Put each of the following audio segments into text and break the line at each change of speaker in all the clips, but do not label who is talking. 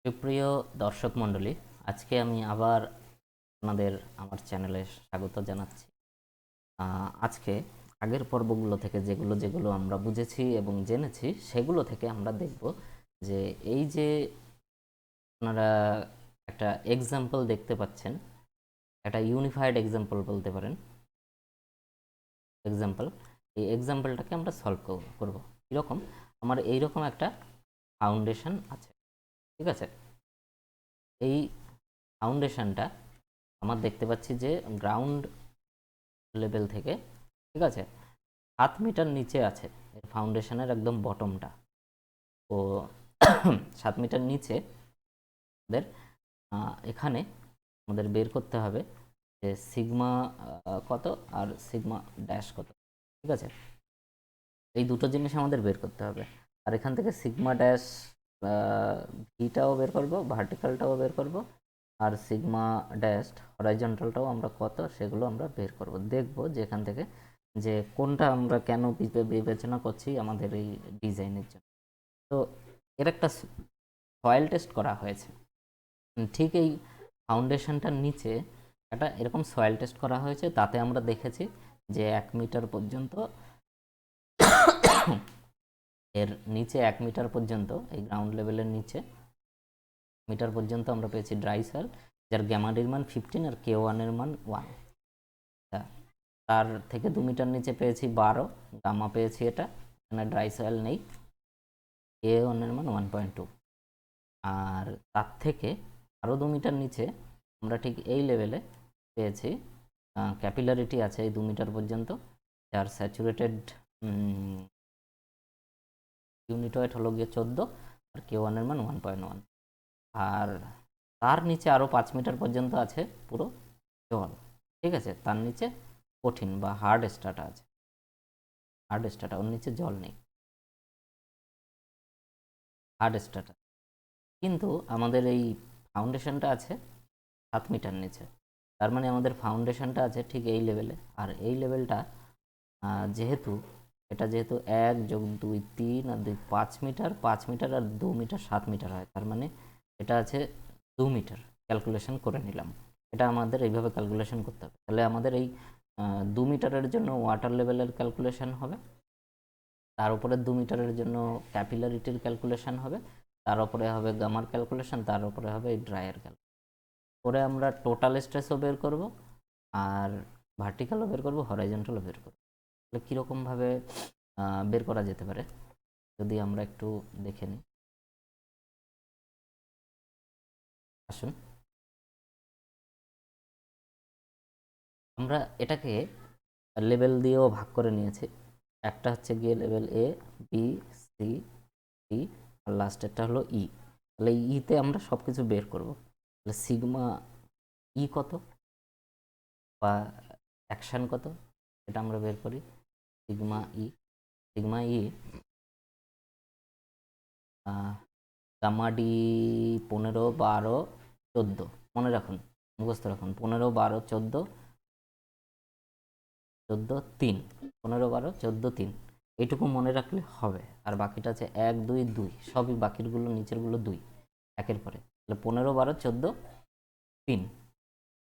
সুপ্রিয় দর্শক মণ্ডলী, আজকে আমি আবার আপনাদের আমার চ্যানেলে স্বাগত জানাচ্ছি। আজকে আগের পর্বগুলো থেকে যেগুলো যেগুলো আমরা বুঝেছি এবং জেনেছি সেগুলো থেকে আমরা দেখব যে এই যে আপনারা একটা এক্সাম্পল দেখতে পাচ্ছেন, একটা ইউনিফাইড এক্সাম্পল বলতে পারেন। এক্সাম্পল, এই এক্সাম্পলটাকে আমরা সলভ করব। কীরকম? আমার এইরকম একটা ফাউন্ডেশন আছে, ঠিক আছে? এই ফাউন্ডেশনটা আমার দেখতে পাচ্ছি যে গ্রাউন্ড লেভেল থেকে, ঠিক আছে, 7 মিটার নিচে আছে এর ফাউন্ডেশনের একদম বটমটা। তো 7 মিটার নিচে আমাদের এখানে আমাদের বের করতে হবে যে সিগমা কত আর সিগমা ড্যাশ কত, ঠিক আছে? এই দুটো জিনিস আমাদের বের করতে হবে। আর এখান থেকে সিগমা ড্যাশ ভিটাও বের করব, ভার্টিক্যালটাও বের করব, আর সিগমা ড্যাশ হরাইজন্টালটাও আমরা কত সেগুলো আমরা বের করব। দেখব যে এখান থেকে যে কোনটা আমরা কেন বিবেচনা করছি আমাদের এই ডিজাইনের জন্য। তো এর একটা সয়েল টেস্ট করা হয়েছে। ঠিক এই ফাউন্ডেশনটার নিচে একটা এরকম সয়েল টেস্ট করা হয়েছে, তাতে আমরা দেখেছি যে 1 মিটার পর্যন্ত, এর নিচে 1 মিটার পর্যন্ত, এই গ্রাউন্ড লেভেলের নিচে মিটার পর্যন্ত আমরা পেয়েছি ড্রাই সয়েল, যার গ্যামাডির মান 15 আর K1 এর মান 1। তার থেকে 2 মিটার নিচে পেয়েছি 12, গামা পেয়েছি এটা, এখানে ড্রাই সয়েল নেই, K1 এর মান 1.2। আর তার থেকে আরও 2 মিটার নিচে আমরা ঠিক এই লেভেলে পেয়েছি ক্যাপিলারিটি আছে এই 2 মিটার পর্যন্ত, যার স্যাচুরেটেড ইউনিট ওয়েট হলো গিয়ে 14 আর K1 এর মান 1.1। আর তার নিচে আরও 5 মিটার পর্যন্ত আছে পুরো জল, ঠিক আছে? তার নিচে কঠিন বা হার্ড স্ট্রাটা আছে, হার্ড স্ট্রাটা, ওর নিচে জল নেই, হার্ড স্ট্রাটা। কিন্তু আমাদের এই ফাউন্ডেশনটা আছে 7 মিটার নিচে, তার মানে আমাদের ফাউন্ডেশনটা আছে ঠিক এই লেভেলে। আর এই লেভেলটা যেহেতু 1 যোগ 2 3 আর 2 5 মিটার, 5 মিটার আর 2 মিটার 7 মিটার হয়, তার মানে এটা আছে 2 মিটার। ক্যালকুলেশন করে নিলাম, এটা আমাদের এইভাবে ক্যালকুলেশন করতে হবে। তাহলে আমাদের এই 2 মিটারের জন্য ওয়াটার লেভেলের ক্যালকুলেশন হবে, তার উপরে 2 মিটারের জন্য ক্যাপিলারিটির ক্যালকুলেশন হবে, তার উপরে হবে গামার ক্যালকুলেশন, তার উপরে হবে এই ড্রায়ার ক্যালকুলেশন করে আমরা টোটাল স্ট্রেসও বের করব, আর ভার্টিক্যালও বের করব, হরাইজন্টালও বের করব। তাহলে কীরকমভাবে বের করা যেতে পারে যদি আমরা একটু দেখে নিই। আসুন আমরা এটাকে লেভেল দিয়েও ভাগ করে নিয়েছি। একটা হচ্ছে গিয়ে লেভেল এ, বি, সি, ডি, আর লাস্টেরটা হলো ই। তাহলে ইতে আমরা সব কিছু বের করব। তাহলে সিগমা ই কত বা অ্যাকশান কত এটা আমরা বের করি। সিগমা ই, সিগমা ই গামা ডি 15 12 14, মনে রাখুন, মুখস্থ রাখুন, 15 12 14 14 3, 15 12 14 3, এইটুকু মনে রাখলে হবে। আর বাকিটা আছে 1 2 2, সবই বাকিরগুলো নিচেরগুলো 2 একের পরে। তাহলে 15 12 14 3,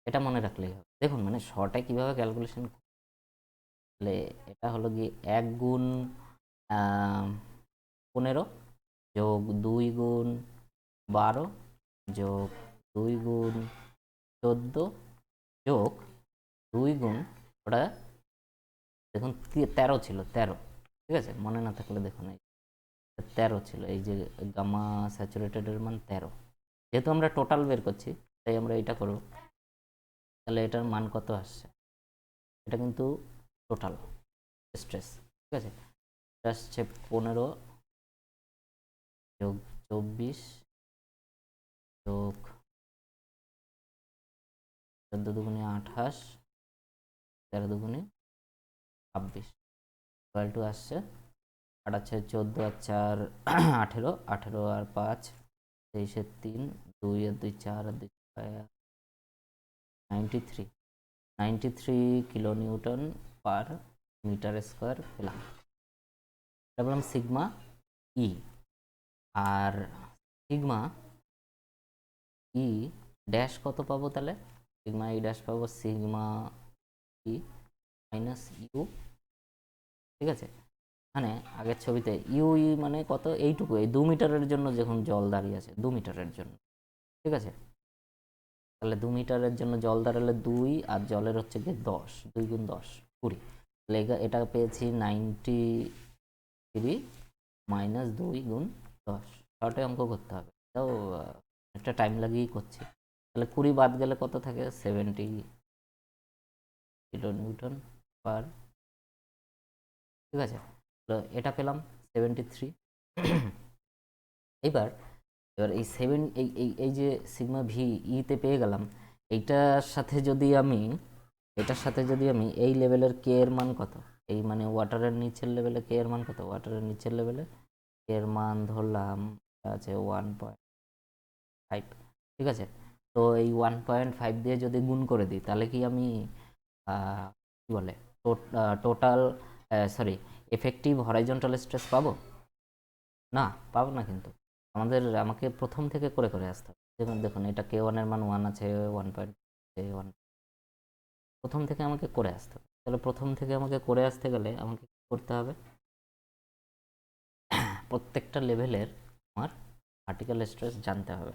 এটা মনে রাখলেই হবে। দেখুন মানে শর্টে কীভাবে ক্যালকুলেশন। তাহলে এটা হলো গিয়ে 1 গুণ 15 যোগ 2 গুণ 12 যোগ 2 গুণ 14 যোগ 2 গুণ, ওটা দেখুন 13 ছিল, 13, ঠিক আছে? মনে না থাকলে দেখুন এই 13 ছিল, এই যে গামা স্যাচুরেটেডের মান 13। যেহেতু আমরা টোটাল বের করছি তাই আমরা এটা করব। তাহলে এটার মান কত আসছে? এটা কিন্তু টোটাল স্ট্রেস, ঠিক আছে? এটা আসছে 15 যোগ 24 যোগ 14 দুগুণে 28, 13 দুগুণে 26, ইকুয়াল টু আসছে 8 আছে 14 আর 4 18, 18 আর 5 23 এর 3, 2 আর 2 4 আর 2 93, 93 kilo newton per metre square পেলাম। এটা বললাম সিগমা ই। আর সিগমা ই ড্যাশ কত পাবো তাহলে? সিগমা ই ড্যাশ পাবো সিগমা ই মাইনাস ইউ, ঠিক আছে। মানে আগের ছবিতে ইউ ই মানে কত, এইটুকু, এই 2 মিটারের জন্য যখন জল দাঁড়িয়ে আছে 2 মিটারের জন্য, ঠিক আছে। তাহলে 2 মিটারের জন্য জল দাঁড়ালে 2, আর জলের হচ্ছে গিয়ে 10, 2 গুণ 10 20। তাহলে এটা পেয়েছি 93 মাইনাস 2 গুণ 10। শর্টে অঙ্ক করতে হবে, তাও একটা টাইম লাগিয়েই করছি। তাহলে 20 বাদ গেলে কত থাকে? 70 কিলো নিউটন পার, ঠিক আছে। তো এটা পেলাম 73। এবার এবার এই এই যে সিগমা ভি ইতে পেয়ে গেলাম, এটার সাথে যদি আমি এই লেভেলের কে এর মান কত, এই মানে ওয়াটারের নিচের লেভেলে কে এর মান কত, ওয়াটারের নিচের লেভেলে কে এর মান ধরলাম আছে 1.5, ঠিক আছে। তো এই 1.5 দিয়ে যদি গুণ করে দিই তাহলে কি আমি কি বলে total, sorry, effective horizontal stress পাবো? না, পাবো না। কিন্তু আমাকে প্রথম থেকে করে করে আসতে হবে। দেখুন দেখুন, এটা কে ওয়ানের মান 1 আছে, 1.1, প্রথম থেকে আমাকে করে আসতে হবে। তাহলে প্রথম থেকে আমাকে করে আসতে গেলে আমাকে কি করতে হবে? প্রত্যেকটা লেভেলের আমার ভার্টিক্যাল স্ট্রেস জানতে হবে,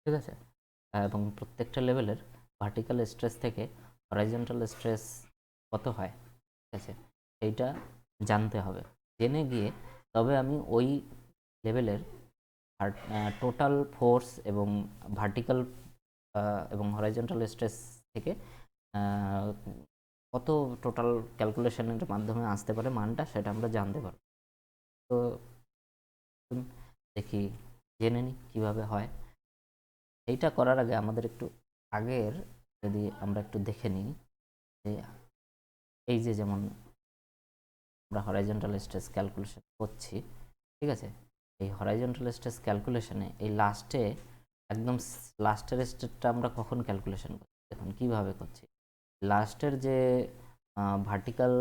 ঠিক আছে। এবং প্রত্যেকটা লেভেলের ভার্টিক্যাল স্ট্রেস থেকে হরাইজন্টাল স্ট্রেস কত হয়, ঠিক আছে, সেইটা জানতে হবে। জেনে গিয়ে তবে আমি ওই লেভেলের টোটাল ফোর্স এবং ভার্টিক্যাল এবং হরাইজন্টাল স্ট্রেস থেকে কত টোটাল ক্যালকুলেশনের মাধ্যমে আসতে পারে মানটা, সেটা আমরা জানতে পারব। তো দেখি, জেনে নিই কীভাবে হয়। এইটা করার আগে আমাদের একটু আগের যদি আমরা একটু দেখে নিই যে এই যে যেমন আমরা হরাইজন্টাল স্ট্রেস ক্যালকুলেশন করছি, ঠিক আছে। এই হরাইজন্টাল স্ট্রেস ক্যালকুলেশনে এই লাস্টে একদম লাস্টের স্টেপটা আমরা কখন ক্যালকুলেশন করছি, দেখুন কীভাবে করছি। লাস্টের যে ভার্টিক্যাল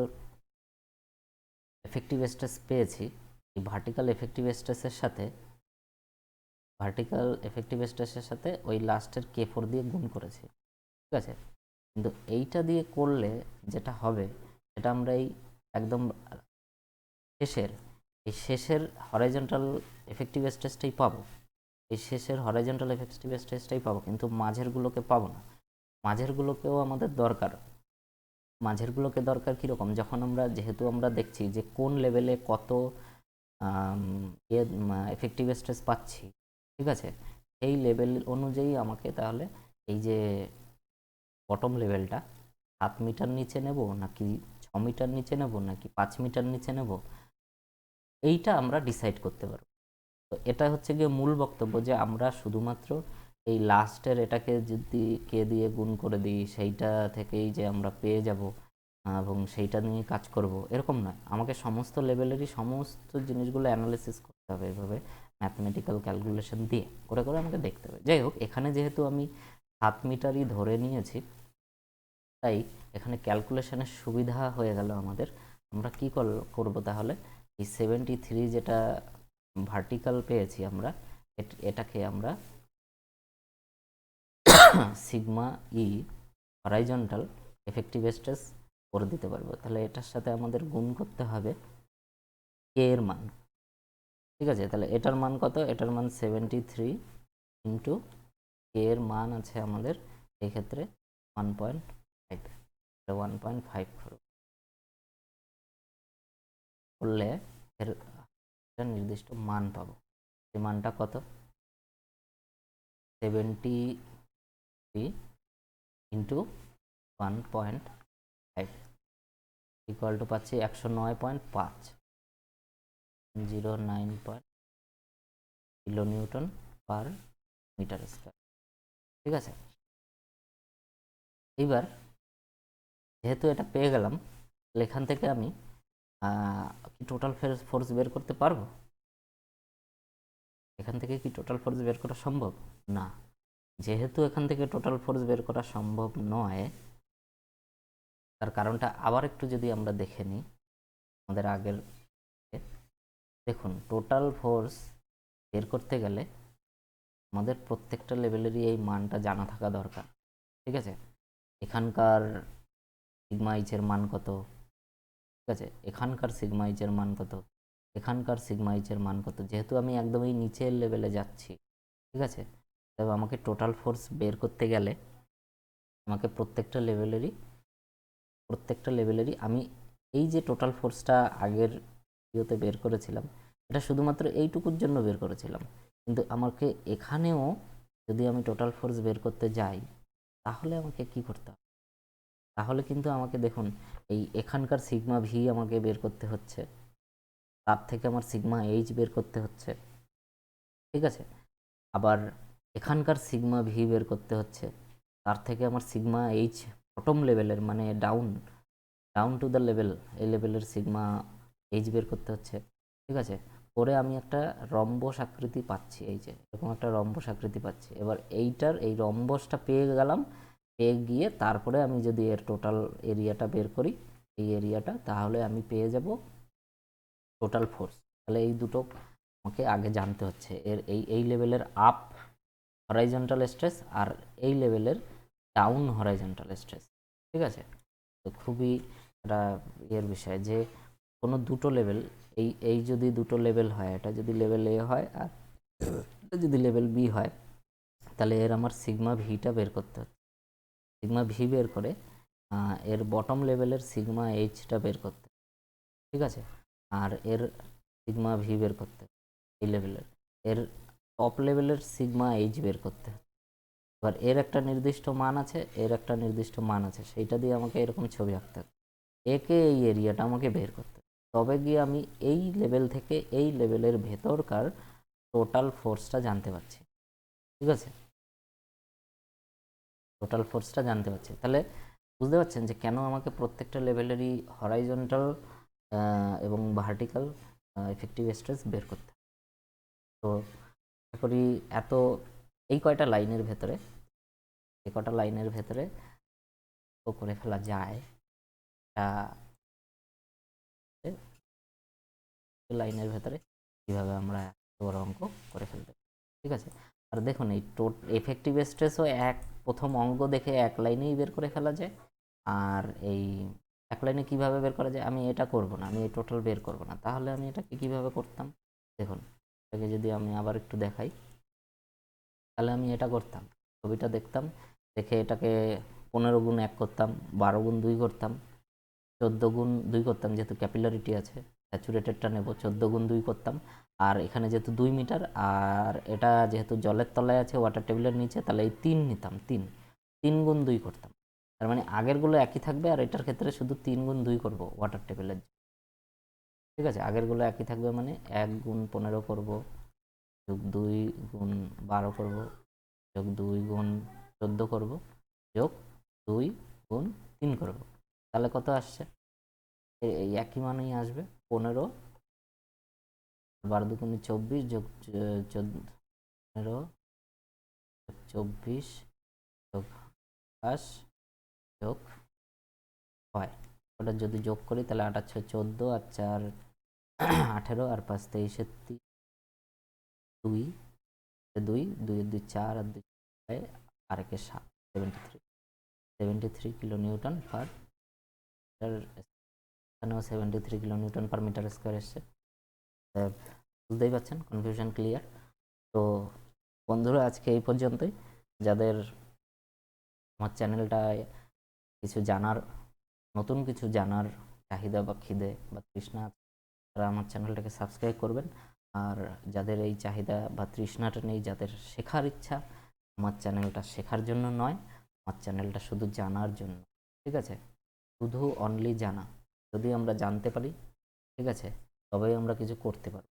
এফেক্টিভ স্ট্রেস পেয়েছি, এই ভার্টিক্যাল এফেক্টিভ স্ট্রেসের সাথে ওই লাস্টের K4 দিয়ে গুণ করেছি, ঠিক আছে। কিন্তু এইটা দিয়ে করলে যেটা হবে, সেটা আমরা এই একদম শেষের হরাইজন্টাল এফেক্টিভ স্ট্রেসটাই পাবো, কিন্তু মাঝেরগুলোকে পাবো না। মাঝেরগুলোকেও আমাদের দরকার। মাঝেরগুলোকে দরকার কীরকম, যখন যেহেতু আমরা দেখছি যে কোন লেভেলে কত এফেক্টিভ স্ট্রেস পাচ্ছি, ঠিক আছে, এই লেভেল অনুযায়ী আমাকে তাহলে এই যে বটম লেভেলটা 7 মিটার নিচে নেব, নাকি 6 মিটার নিচে নেব, নাকি 5 মিটার নিচে নেব, এইটা আমরা ডিসাইড করতে পারবো। তো এটা হচ্ছে গিয়ে মূল বক্তব্য, যে আমরা শুধুমাত্র এই লাস্টের এটাকে যদি কে দিয়ে গুণ করে দিই সেইটা থেকেই যে আমরা পেয়ে যাব এবং সেইটা নিয়ে কাজ করব, এরকম নয়। আমাকে সমস্ত লেভেলেরই সমস্ত জিনিসগুলো অ্যানালিসিস করতে হবে, এভাবে ম্যাথমেটিক্যাল ক্যালকুলেশন দিয়ে করে করে আমাকে দেখতে হবে। যাই হোক, এখানে যেহেতু আমি 7 মিটারই ধরে নিয়েছি, তাই এখানে ক্যালকুলেশনের সুবিধা হয়ে গেল আমাদের। আমরা কি করব তাহলে, এই 73 যেটা ভার্টিক্যাল পেয়েছি আমরা, এটাকে আমরা সিগমা ই হরাইজন্টাল এফেক্টিভ স্ট্রেস করে দিতে পারবো। তাহলে এটার সাথে আমাদের গুণ করতে হবে কে এর মান, ঠিক আছে। তাহলে এটার মান কত? এটার মান 73 ইন্টু কে এর মান আছে আমাদের এই ক্ষেত্রে 1.5, 1.5 করলে এর একটা নির্দিষ্ট মান পাবো। এই মানটা কত? 73 ইন্টু 1.5 ইকুয়াল টু পাচ্ছি 109.5, 109 kilo newton per metre square, ঠিক আছে। এইবার যেহেতু এটা পেয়ে গেলাম, এখান থেকে আমি কি টোটাল ফোর্স বের করতে পারবো? এখান থেকে কি টোটাল ফোর্স বের করা সম্ভব? না। যেহেতু এখান থেকে টোটাল ফোর্স বের করা সম্ভব নয়, তার কারণটা আবার একটু যদি আমরা দেখে নিই আমাদের আগের, দেখুন টোটাল ফোর্স বের করতে গেলে আমাদের প্রত্যেকটা লেভেলেরই এই মানটা জানা থাকা দরকার। ঠিক আছে, এখানকার সিগমা এইচের মান কত, ঠিক আছে, এখানকার সিগমা এইচের মান কত, এখানকার সিগমা এইচের মান কত। যেহেতু আমি একদমই নিচের লেভেলে যাচ্ছি, ঠিক আছে, তবে আমাকে টোটাল ফোর্স বের করতে গেলে আমাকে প্রত্যেকটা লেভেলেরই আমি এই যে টোটাল ফোর্সটা আগের ভিডিওতে বের করেছিলাম, এটা শুধুমাত্র এইটুকুর জন্য বের করেছিলাম, কিন্তু আমাকে এখানেও যদি আমি টোটাল ফোর্স বের করতে যাই তাহলে আমাকে কি করতে হবে, তাহলে কিন্তু আমাকে দেখুন এই এখানকার সিগমা ভি আমাকে বের করতে হচ্ছে, তার থেকে আমার সিগমা এইচ বের করতে হচ্ছে, ঠিক আছে, আবার এখানকার সিগমা ভি বের করতে হচ্ছে, তার থেকে আমার সিগমা এইচ বটম লেভেলের মানে ডাউন টু দ্য লেভেল, এই লেভেলের সিগমা এইচ বের করতে হচ্ছে, ঠিক আছে। পরে আমি একটা রম্বস আকৃতি পাচ্ছি, এই যে এরকম একটা রম্বস আকৃতি পাচ্ছি। এবার এই রম্বসটা পেয়ে গেলাম, পেয়ে গিয়ে তারপরে আমি যদি এর টোটাল এরিয়াটা বের করি, এই এরিয়াটা, তাহলে আমি পেয়ে যাব টোটাল ফোর্স। তাহলে এই দুটো আমাকে আগে জানতে হচ্ছে, এই লেভেলের আপ হরাইজন্টাল স্ট্রেস আর এই লেভেলের ডাউন হরাইজন্টাল স্ট্রেস, ঠিক আছে। তো খুবই একটা ইয়ের বিষয় যে কোনো দুটো লেভেল, এই যদি দুটো লেভেল হয়, এটা যদি লেভেল এ হয় আর এটা যদি লেভেল বি হয়, তাহলে এর আমার সিগমা ভিটা বের করতে হচ্ছে। সিগমা ভি বের করে এর বটম লেভেলের সিগমা এইচটা বের করতে, ঠিক আছে, আর এর সিগমা ভি বের করতে এই লেভেলের, এর টপ লেভেলের সিগমা এইচ বের করতে। এবার এর একটা নির্দিষ্ট মান আছে, এর একটা নির্দিষ্ট মান আছে, সেইটা দিয়ে আমাকে এরকম ছবি আঁকতে হবে, একে এই এরিয়াটা আমাকে বের করতে হবে। তবে গিয়ে আমি এই লেভেল থেকে এই লেভেলের ভেতরকার টোটাল ফোর্সটা জানতে পারছি, ঠিক আছে, টোটাল ফোর্সটা জানতে পারছি। তাহলে বুঝতে পারছেন যে কেন আমাকে প্রত্যেকটা লেভেলেরই হরাইজন্টাল এবং ভার্টিক্যাল এফেক্টিভ স্ট্রেস বের করতে হবে। তো আশা করি এই কয়টা লাইনের ভেতরে তো করে ফেলা যায়, লাইনের ভেতরে কীভাবে আমরা বড় অঙ্ক করে ফেলতে পারি, ঠিক আছে। আর দেখুন এই এফেক্টিভ স্ট্রেসও প্রথম অঙ্ক দেখে এক লাইনেই বের করে ফেলা যায়। আর এই এক লাইনে কীভাবে বের করা যায়, আমি এটা করব না, আমি এই টোটাল বের করব না, তাহলে আমি এটাকে কীভাবে করতাম, দেখুন এটাকে যদি আমি আবার একটু দেখাই, তাহলে আমি এটা করতাম, ছবিটা দেখতাম, দেখে এটাকে 15 গুণ 1 করতাম, 12 গুণ 2 করতাম, 14 গুণ 2 করতাম, যেহেতু ক্যাপিলারিটি আছে স্যাচুরেটেডটা নেব, 14 গুণ 2 করতাম। আর এখানে যেহেতু 2 মিটার আর এটা যেহেতু জলের তলায় আছে ওয়াটার টেবিলের নিচে, তাহলে এই 3 নিতাম, 3 গুণ 2 করতাম। তার মানে আগেরগুলো একই থাকবে আর এটার ক্ষেত্রে শুধু 3 গুণ 2 করবো ওয়াটার টেবিলের, ঠিক আছে। আগেরগুলো একই থাকবে মানে 1 গুণ 15 করব, যোগ 2 গুণ 12 করব, যোগ 2 গুণ 14 করব, যোগ 2 গুণ 3 করব, তাহলে কত আসছে, এই একই মানেই আসবে 15, 12 দুগুণে 24, যোগ 15, 24, যোগ 28, যোগ 6, ওটা যদি যোগ করি তাহলে 8 আর 6 14, আর 4 18, আর 5 23, 2 2 2 2 4, আর 2 6, আর 1 7, 73 কিলো নিউটন পার মিটার, এখানেও 73 kilo newton per metre square এসছে। বুঝতেই পারছেন, কনফিউশন ক্লিয়ার। তো বন্ধুরা আজকে এই পর্যন্তই। যাদের আমার চ্যানেলটায় নতুন কিছু জানার চাহিদা বা খিদে বা তৃষ্ণা আছে, তারা আমার চ্যানেলটাকে সাবস্ক্রাইব করবেন। আর যাদের এই চাহিদা বা তৃষ্ণাটা নেই, যাদের শেখার ইচ্ছা, আমার চ্যানেলটা শেখার জন্য নয়, আমার চ্যানেলটা শুধু জানার জন্য, ঠিক আছে, শুধু অনলি জানা। যদি আমরা জানতে পারি, ঠিক আছে, তবেই আমরা কিছু করতে পারবো।